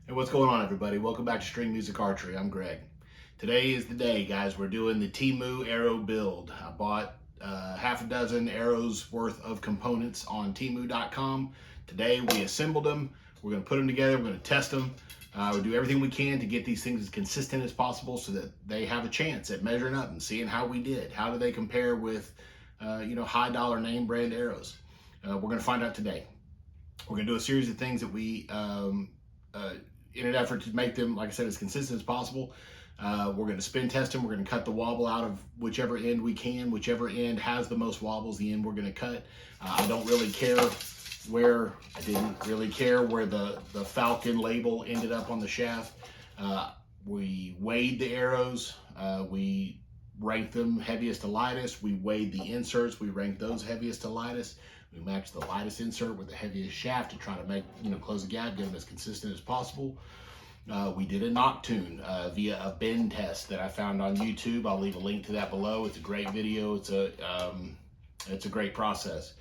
Hey, what's going on, everybody? Welcome back to String Music Archery. I'm Greg. Today is the day, guys. We're doing the TEMU Arrow build. I bought half a dozen arrows worth of components on TEMU.com. Today we assembled them. We're going to put them together. We're going to test them. We do everything we can to get these things as consistent as possible so that they have a chance at measuring up and seeing how we did. How do they compare with, high dollar name brand arrows? We're going to find out today. We're going to do a series of things that we in an effort to make them, like I said, as consistent as possible. We're going to spin test them. We're going to cut the wobble out of whichever end we can. Whichever end has the most wobbles, the end we're going to cut. I didn't really care where the Falcon label ended up on the shaft. We weighed the arrows. We ranked them heaviest to lightest. We weighed the inserts. We ranked those heaviest to lightest. We matched the lightest insert with the heaviest shaft to try to make, close the gap, get them as consistent as possible. We did a knock tune via a bend test that I found on YouTube. I'll leave a link to that below. It's a great video. It's a great process.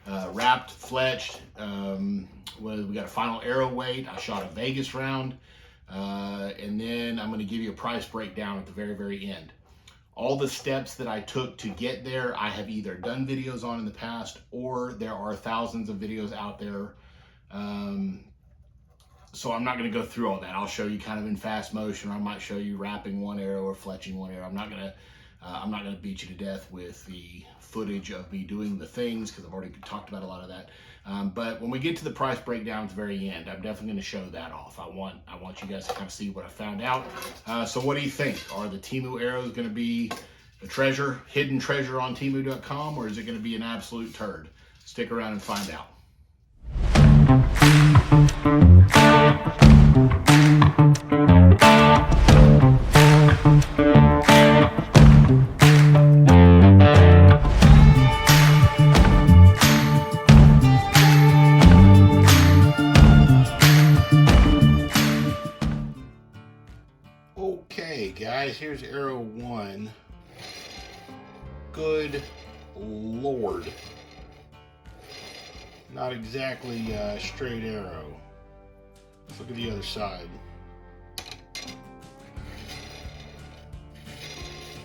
Wrapped, fletched. We got a final arrow weight. I shot a Vegas round, and then I'm going to give you a price breakdown at the very, very end. All the steps that I took to get there, I have either done videos on in the past, or there are thousands of videos out there. So I'm not going to go through all that. I'll show you kind of in fast motion, or I might show you wrapping one arrow or fletching one arrow. I'm not going to beat you to death with the footage of me doing the things, because I've already talked about a lot of that. But when we get to the price breakdown at the very end, I'm definitely going to show that off. I want you guys to kind of see what I found out. So what do you think? Are the TEMU arrows going to be a treasure, hidden treasure on TEMU.com, or is it going to be an absolute turd? Stick around and find out. Okay, guys, here's arrow one. Good Lord. Not exactly a straight arrow. Let's look at the other side.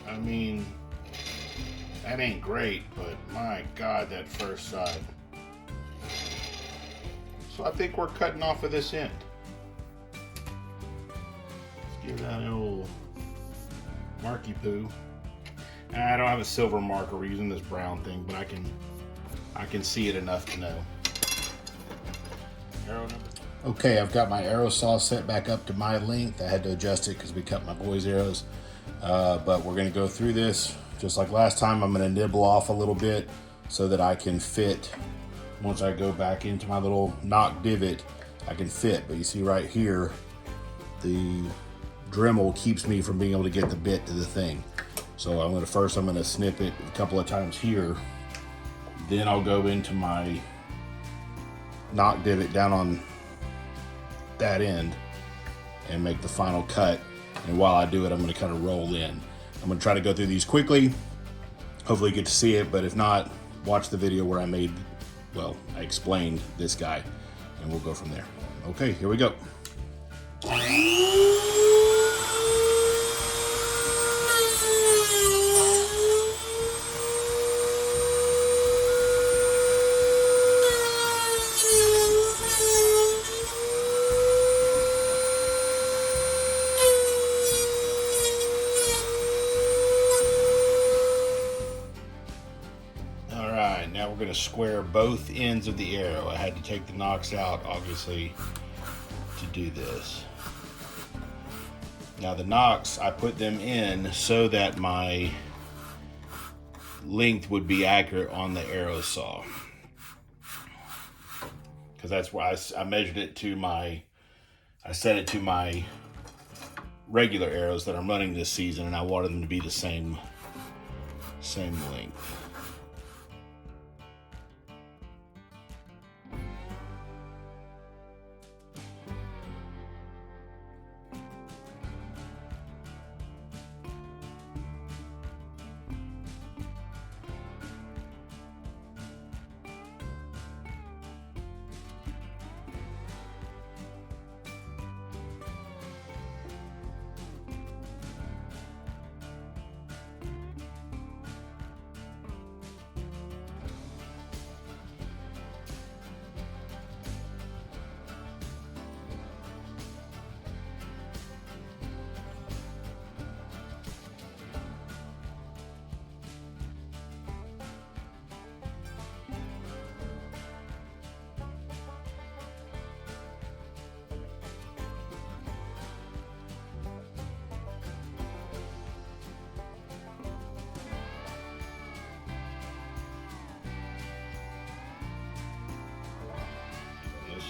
I mean, that ain't great, but my God, that first side. So I think we're cutting off of this end. Give that an old marky poo. I don't have a silver marker. We're using this brown thing, but I can see it enough to know. Arrow number. Okay, I've got my arrow saw set back up to my length. I had to adjust it because we cut my boys' arrows. But we're going to go through this just like last time. I'm going to nibble off a little bit so that I can fit. Once I go back into my little knock divot, I can fit. But you see right here, the Dremel keeps me from being able to get the bit to the thing. So I'm going to snip it a couple of times here. Then I'll go into my knock divot down on that end and make the final cut. And while I do it, I'm going to kind of roll in. I'm going to try to go through these quickly. Hopefully you get to see it, but if not, watch the video where I explained this guy, and we'll go from there. Okay, here we go. Now we're going to square both ends of the arrow. I had to take the nocks out, obviously, to do this. Now the nocks, I put them in so that my length would be accurate on the arrow saw. Because that's why I measured it to I set it to my regular arrows that I'm running this season, and I wanted them to be the same length.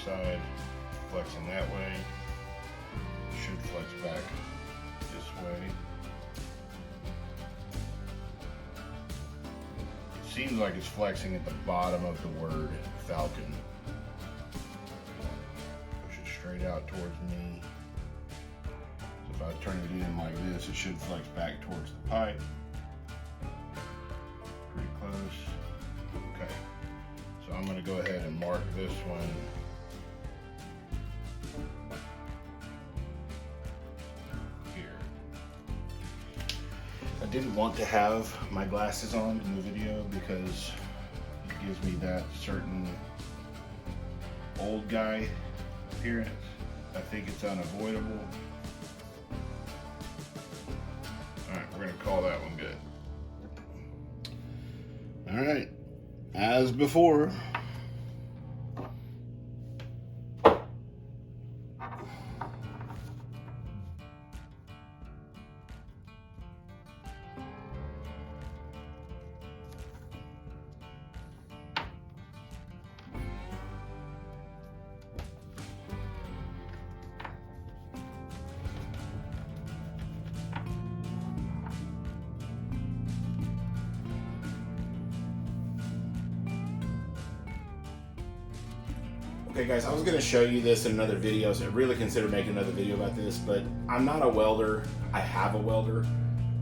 side, flexing that way. Should flex back this way. It seems like it's flexing at the bottom of the word falcon. Push it straight out towards me. So if I turn it in like this, it should flex back towards the pipe. Pretty close. Okay. So I'm going to go ahead and mark this one. I didn't want to have my glasses on in the video because it gives me that certain old guy appearance. I think it's unavoidable. All right, we're gonna call that one good. All right, as before. Okay guys, I was going to show you this in another video, so I really considered making another video about this, but I'm not a welder. I have a welder.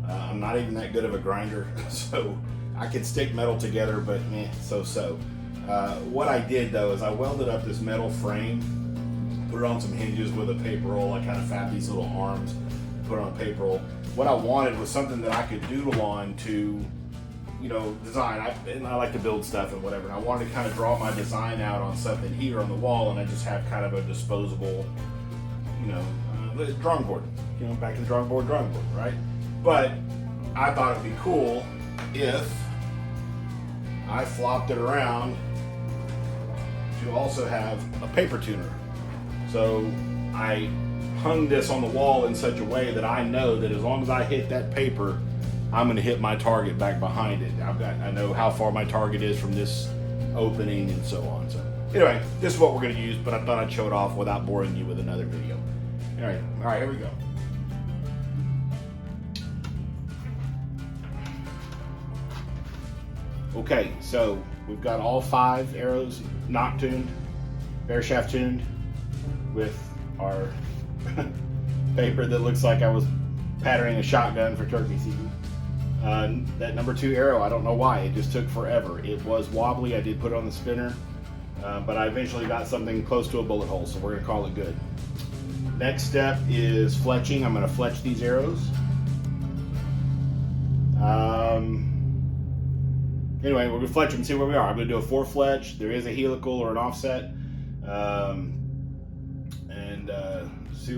I'm not even that good of a grinder, so I can stick metal together, but so-so. What I did though is I welded up this metal frame, put it on some hinges with a paper roll. I kind of fabbed these little arms, put it on a paper roll. What I wanted was something that I could doodle on to, you know, design. I like to build stuff and whatever. And I wanted to kind of draw my design out on something here on the wall, and I just have kind of a disposable, you know, drawing board. You know, back to the drawing board, right? But I thought it'd be cool if I flopped it around to also have a paper tuner. So I hung this on the wall in such a way that I know that as long as I hit that paper, I'm going to hit my target back behind it. I know how far my target is from this opening and so on. So anyway, this is what we're going to use, but I thought I'd show it off without boring you with another video. All right, here we go. Okay, so we've got all 5 arrows knock tuned, bare shaft tuned, with our paper that looks like I was patterning a shotgun for turkey season. That number 2 arrow, I don't know why, it just took forever. It was wobbly. I did put it on the spinner, but I eventually got something close to a bullet hole, so we're gonna call it good. Next step is fletching. I'm gonna fletch these arrows. Anyway, we're gonna fletch them and see where we are. I'm gonna do a 4 fletch. There is a helical or an offset.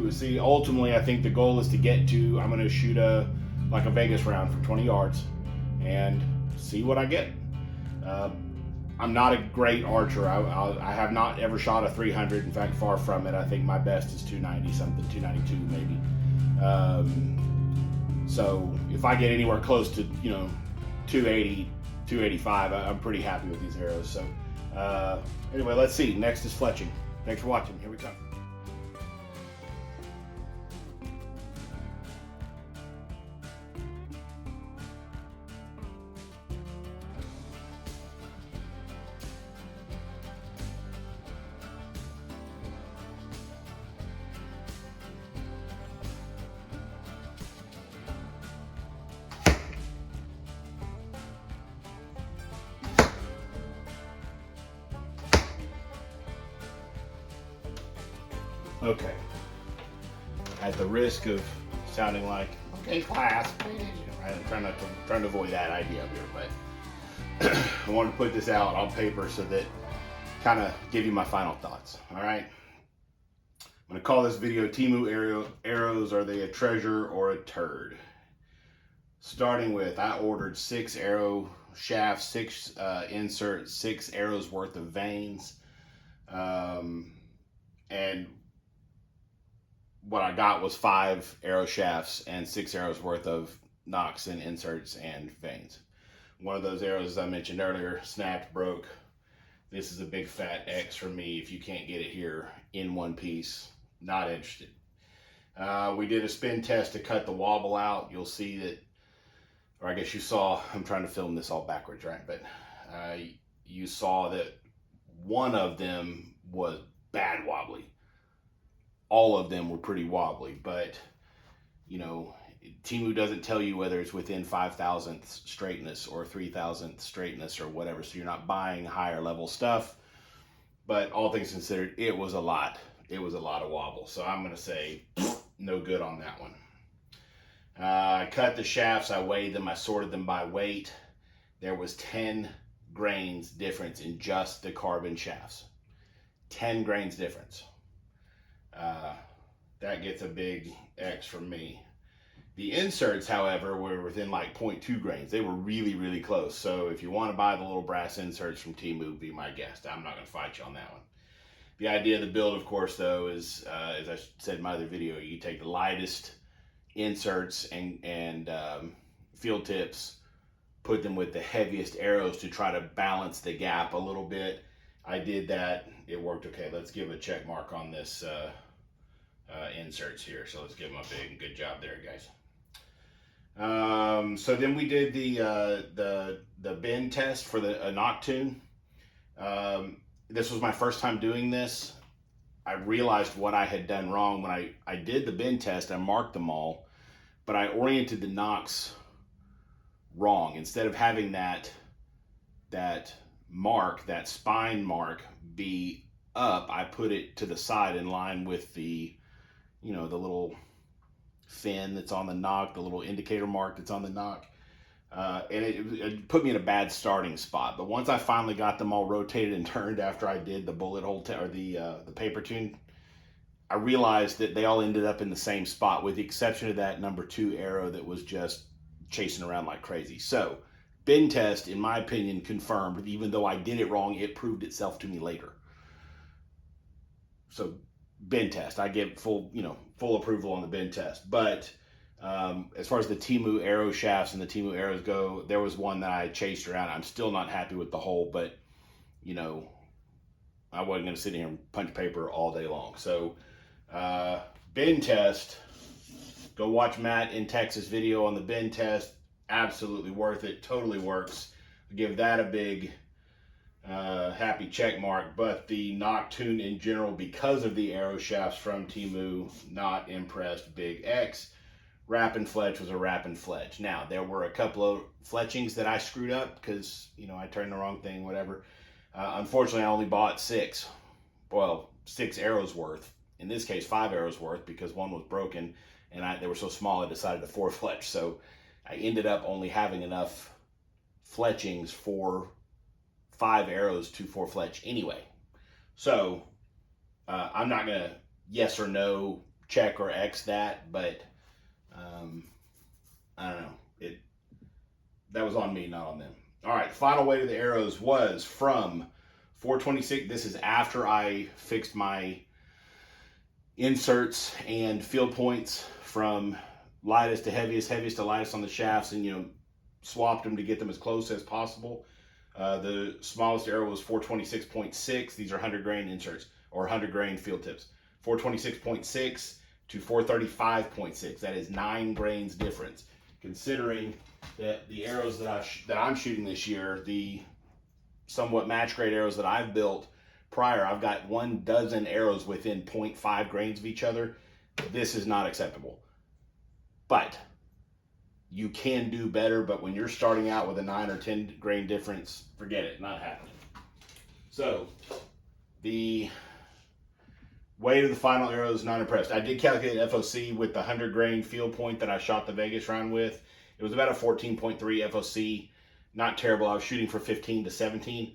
See, ultimately, I think the goal is to get to, I'm gonna shoot like a Vegas round from 20 yards and see what I get. I'm not a great archer. I have not ever shot a 300. In fact, far from it. I think my best is 290 something, 292 maybe. So if I get anywhere close to, you know, 280, 285, I'm pretty happy with these arrows. So anyway, let's see. Next is fletching. Thanks for watching. Here we come. Okay. At the risk of sounding like, okay, class, I'm trying to avoid that idea up here, but I wanted to put this out on paper so that kind of give you my final thoughts. All right. I'm going to call this video TEMU Arrows. Are they a treasure or a turd? Starting with, I ordered 6 arrow shafts, 6 inserts, 6 arrows worth of vanes. And what I got was 5 arrow shafts and 6 arrows worth of nocks and inserts and vanes. One of those arrows, as I mentioned earlier, snapped, broke, This is a big fat X for me. If you can't get it here in one piece, not interested. We did a spin test to cut the wobble out. You'll see that, or I guess you saw, I'm trying to film this all backwards, right? But you saw that one of them was bad wobbly. All of them were pretty wobbly, but you know, TEMU doesn't tell you whether it's within 5,000th straightness or 3,000th straightness or whatever. So you're not buying higher level stuff, but all things considered, it was a lot. It was a lot of wobble. So I'm going to say no good on that one. I cut the shafts. I weighed them. I sorted them by weight. There was 10 grains difference in just the carbon shafts. 10 grains difference. That gets a big X from me. The inserts, however, were within like 0.2 grains. They were really, really close. So if you want to buy the little brass inserts from TEMU, be my guest. I'm not going to fight you on that one. The idea of the build, of course, though, is, as I said in my other video, you take the lightest inserts and field tips, put them with the heaviest arrows to try to balance the gap a little bit. I did that. It worked okay. Let's give a check mark on this inserts here. So let's give them a big good job there, guys. So then we did the bend test for the Noctune. This was my first time doing this. I realized what I had done wrong when I did the bend test. I marked them all, but I oriented the nocks wrong. Instead of having that mark, that spine mark, be up, I put it to the side in line with the, you know, the little fin that's on the nock, the little indicator mark that's on the nock. And it put me in a bad starting spot. But once I finally got them all rotated and turned after I did the bullet hole or the paper tune, I realized that they all ended up in the same spot, with the exception of that number 2 arrow that was just chasing around like crazy. So bend test, in my opinion, confirmed. Even though I did it wrong, it proved itself to me later. So bend test, I give full approval on the bend test. But as far as the TEMU Arrow shafts and the TEMU Arrows go, there was one that I chased around. I'm still not happy with the hole, but you know, I wasn't going to sit here and punch paper all day long. So bend test, go watch Matt in Texas video on the bend test. Absolutely worth it. Totally works. Give that a big happy check mark. But the Noctune in general, because of the arrow shafts from TEMU, not impressed. Big X. Wrap and fletch was a wrap and fletch. Now, there were a couple of fletchings that I screwed up because, you know, I turned the wrong thing, whatever. Unfortunately, I only bought 6 arrows worth. In this case, 5 arrows worth, because one was broken and they were so small I decided to 4 fletch. So I ended up only having enough fletchings for 5 arrows to 4 fletch anyway. So I'm not going to yes or no check or X that, but I don't know. That was on me, not on them. All right, final weight of the arrows was from 426. This is after I fixed my inserts and field points from lightest to heaviest, heaviest to lightest on the shafts, and, you know, swapped them to get them as close as possible. The smallest arrow was 426.6. These are 100 grain inserts, or 100 grain field tips. 426.6 to 435.6. That is 9 grains difference. Considering that the arrows that I'm shooting this year, the somewhat match grade arrows that I've built prior, I've got 12 arrows within 0.5 grains of each other. This is not acceptable. But you can do better, but when you're starting out with a 9 or 10 grain difference, forget it, not happening. So the weight of the final arrow is not impressed. I did calculate FOC with the 100 grain field point that I shot the Vegas round with. It was about a 14.3 FOC. Not terrible. I was shooting for 15 to 17.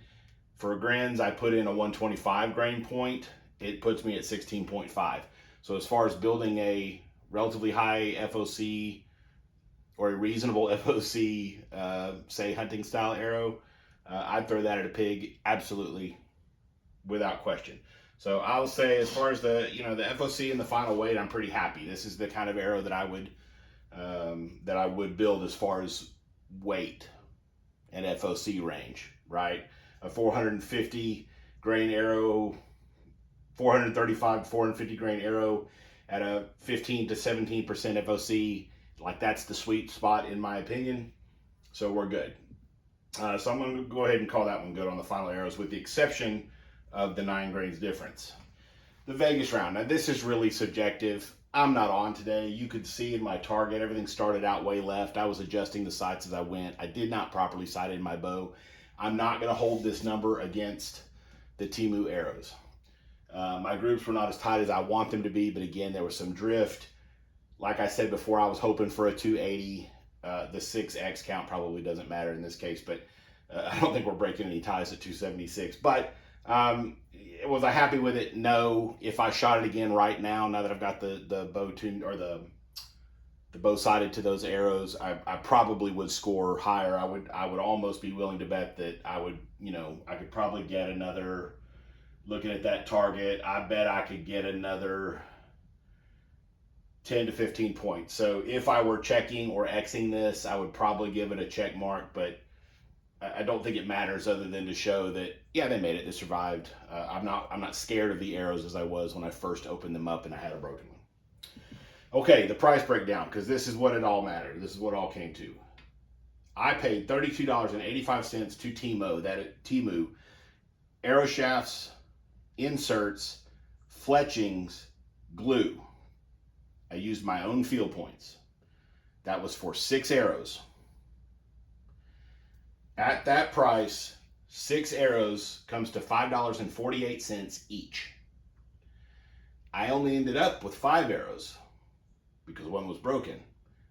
For grins, I put in a 125 grain point. It puts me at 16.5. So as far as building a relatively high FOC or a reasonable FOC, say hunting style arrow, I'd throw that at a pig, absolutely, without question. So I'll say, as far as the FOC and the final weight, I'm pretty happy. This is the kind of arrow that I would build as far as weight and FOC range, right? a 450 grain arrow, 435, 450 grain arrow at a 15 to 17% FOC. Like, that's the sweet spot in my opinion. So we're good. So I'm going to go ahead and call that one good on the final arrows, with the exception of the 9 grains difference. The Vegas round. Now, this is really subjective. I'm not on today. You could see in my target, everything started out way left. I was adjusting the sights as I went. I did not properly sight in my bow. I'm not going to hold this number against the TEMU arrows. My groups were not as tight as I want them to be, but again, there was some drift. Like I said before, I was hoping for a 280. The 6X count probably doesn't matter in this case, but I don't think we're breaking any ties at 276. But was I happy with it? No. If I shot it again right now that I've got the bow tuned, or the bow sighted to those arrows, I probably would score higher. I would almost be willing to bet that I would, I could probably get another, looking at that target, I bet I could get another 10 to 15 points. So if I were checking or Xing this, I would probably give it a check mark, but I don't think it matters, other than to show that, yeah, they made it, they survived. I'm not scared of the arrows as I was when I first opened them up and I had a broken one. Okay, the price breakdown, because this is what it all mattered. This is what it all came to. I paid $32.85 to TEMU arrow shafts, inserts, fletchings, glue. I used my own field points. That was for 6 arrows. At that price, 6 arrows comes to $5.48 each. I only ended up with 5 arrows because one was broken.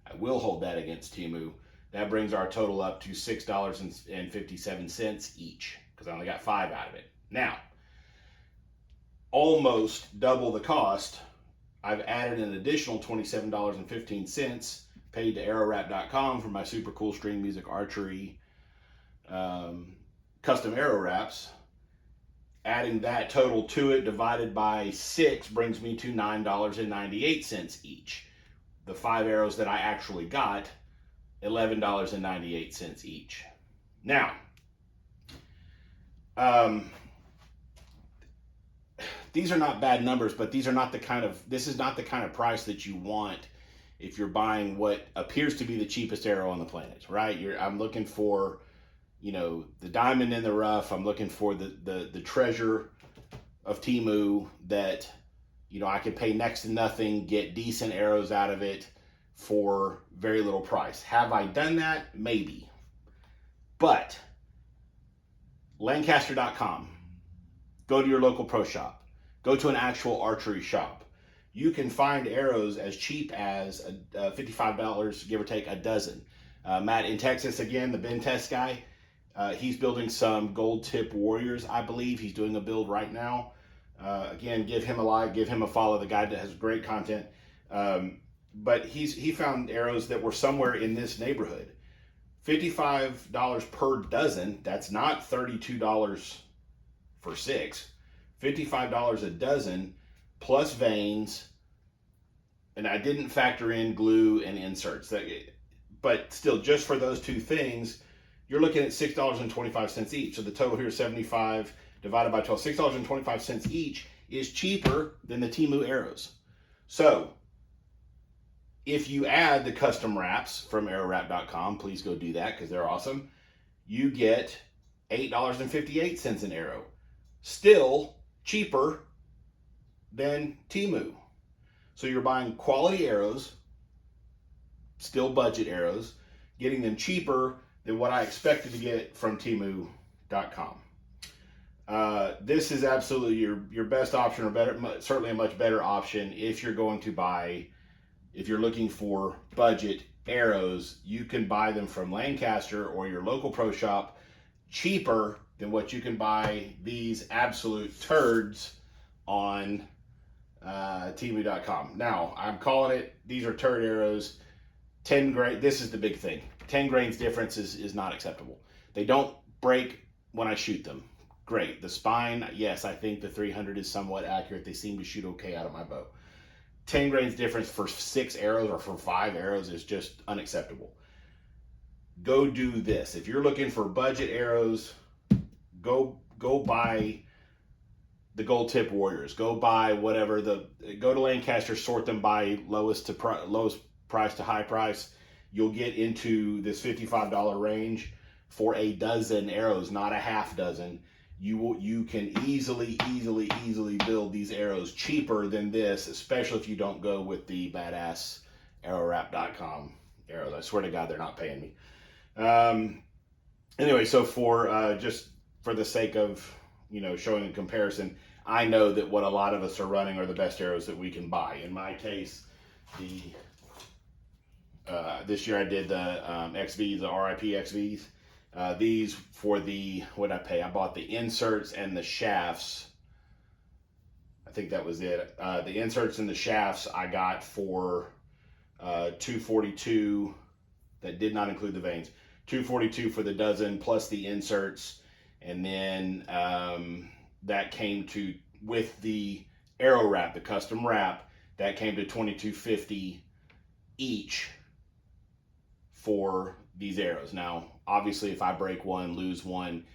I will hold that against TEMU. That brings our total up to $6.57 each, because I only got 5 out of it. Now, almost double the cost, I've added an additional $27.15 paid to arrowwrap.com for my super cool string music archery custom arrow wraps. Adding that total to it divided by 6 brings me to $9.98 each. The 5 arrows that I actually got, $11.98 each. Now, these are not bad numbers, but this is not the kind of price that you want if you're buying what appears to be the cheapest arrow on the planet, right? I'm looking for, the diamond in the rough. I'm looking for the treasure of TEMU that, I could pay next to nothing, get decent arrows out of it for very little price. Have I done that? Maybe. But Lancaster.com, go to your local pro shop, go to an actual archery shop. You can find arrows as cheap as $55, give or take, a dozen. Matt in Texas, again, the Ben Test guy, he's building some gold tip warriors, I believe. He's doing a build right now. Again, give him a like, give him a follow. The guy that has great content. But he found arrows that were somewhere in this neighborhood. $55 per dozen. That's not $32 for 6. $55 a dozen plus veins. And I didn't factor in glue and inserts. But still, just for those 2 things, you're looking at $6.25 each. So the total here is $75 divided by 12. $6.25 each is cheaper than the TEMU arrows. So if you add the custom wraps from arrowwrap.com, please go do that because they're awesome. You get $8.58 an arrow. Still cheaper than TEMU. So you're buying quality arrows, still budget arrows, getting them cheaper than what I expected to get from TEMU.com. This is absolutely your best option, or better, certainly a much better option if you're going to buy. If you're looking for budget arrows, you can buy them from Lancaster or your local pro shop cheaper than what you can buy these absolute turds on TEMU.com. Now, I'm calling it, these are turd arrows. 10 grain, this is the big thing. 10 grains difference is not acceptable. They don't break when I shoot them. Great. The spine, yes, I think the 300 is somewhat accurate. They seem to shoot okay out of my bow. 10 grains difference for 6 arrows or for 5 arrows is just unacceptable. Go do this. If you're looking for budget arrows, go buy the gold tip warriors. Go buy whatever go to Lancaster, sort them by lowest price to high price. You'll get into this $55 range for a dozen arrows, not a half dozen. You can easily build these arrows cheaper than this, especially if you don't go with the badass arrowwrap.com arrows. I swear to God, they're not paying me. Anyway, so for just for the sake of showing a comparison, I know that what a lot of us are running are the best arrows that we can buy. In my case, this year I did the XVs, the RIP XVs. These for what'd I pay? I bought the inserts and the shafts. I think that was it. The inserts and the shafts I got for $242. That did not include the vanes. $242 for the dozen plus the inserts, and then that came to, with the arrow wrap, the custom wrap, that came to $22.50 each for these arrows. Now, obviously, if I break one, lose one,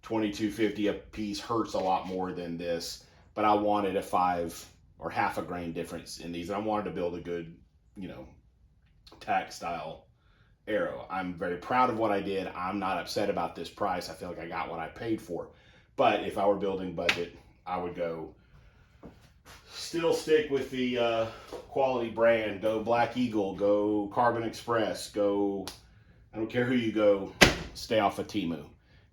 $22.50 a piece hurts a lot more than this, but I wanted a 5 or half a grain difference in these, and I wanted to build a good, tack style arrow. I'm very proud of what I did. I'm not upset about this price. I feel like I got what I paid for. But if I were building budget, I would still stick with the quality brand. Go Black Eagle, go Carbon Express, go, I don't care who you go, stay off of TEMU.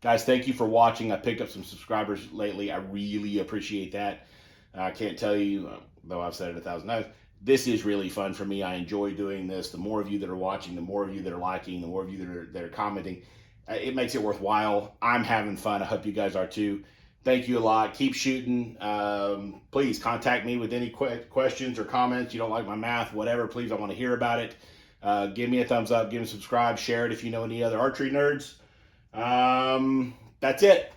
Guys, thank you for watching. I picked up some subscribers lately. I really appreciate that. I can't tell you, though I've said it 1,000 times, this is really fun for me. I enjoy doing this. The more of you that are watching, the more of you that are liking, the more of you that are commenting, it makes it worthwhile. I'm having fun. I hope you guys are too. Thank you a lot. Keep shooting. Please contact me with any questions or comments. You don't like my math, whatever, please, I want to hear about it. Give me a thumbs up, give me a subscribe, share it if you know any other archery nerds. That's it.